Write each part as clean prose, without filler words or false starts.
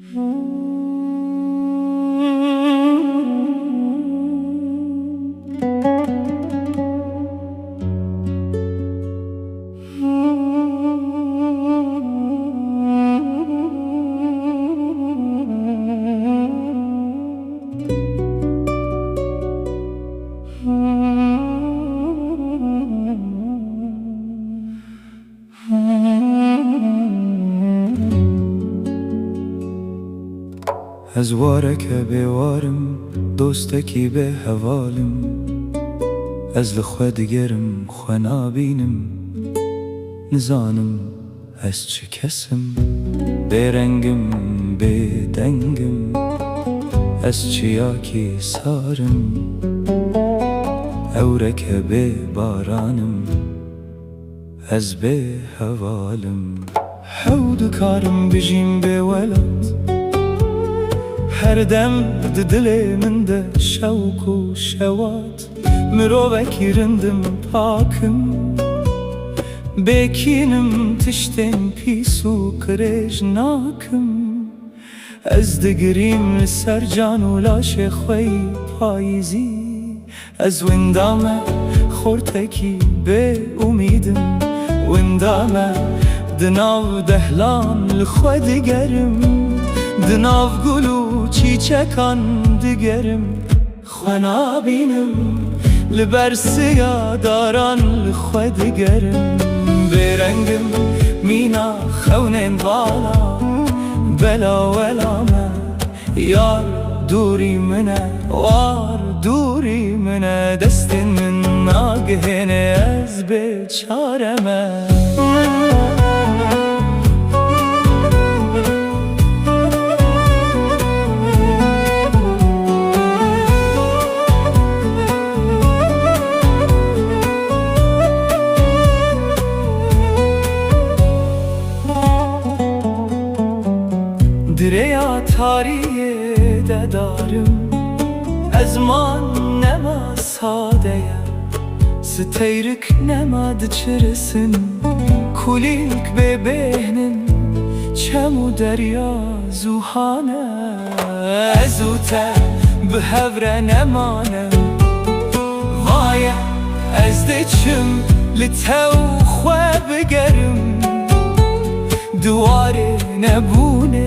از وارک بیوارم دوستکی به حوالم، از لخوه دگرم خو نابینم، نزانم از چه کسم، برنگم بدنگم، از چیاکی سارم، اورک به بارانم، از به حوالم. حود کارم بجیم به ولد، هر دم دل من ده شوق و شوات، مروکی رندم پاکم، بکینم تشتن پیس و کرج ناکم، از دگریم لسر جان و لاش خوی پاییزی، از وندامه خورتکی به امیدم، وندامه دناو دهلان لخواه دگرم، دناو گلو چیچکان دگرم، خو نابینم لبر سیاداران لخواه دگرم، برنگم مینا خونین والا، بلا ولا ما یار دوری منه، وار دوری منه، دست من ناگهنه از بیچارمه. دریا تاریه دارم، از من نما ساده، ستیرک نما دچرسن، کلیک به بهنن، چمو دریا زوهانه، ازوته به هفره نمانم، وای از دچم لتو خواه بگرم، دواره نبونه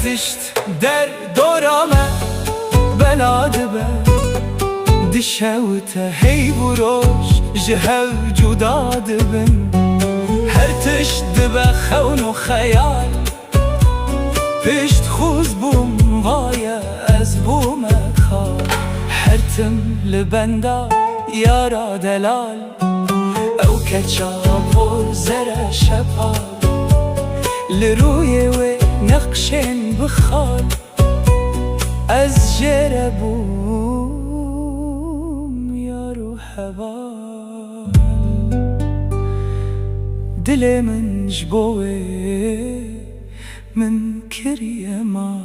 تشت در دورامه، بلاد به دشوته هی بروش جهو جدا دبن، هر تشت دبه خون و خیال، پشت خوز بوم وایه از بوم کار، هرتم لبنده یارا دلال، او کچاپ و زره شپال، لروی و نقشن بخال، از جربوم یارو حوال، دل من جبوه من کریه ما.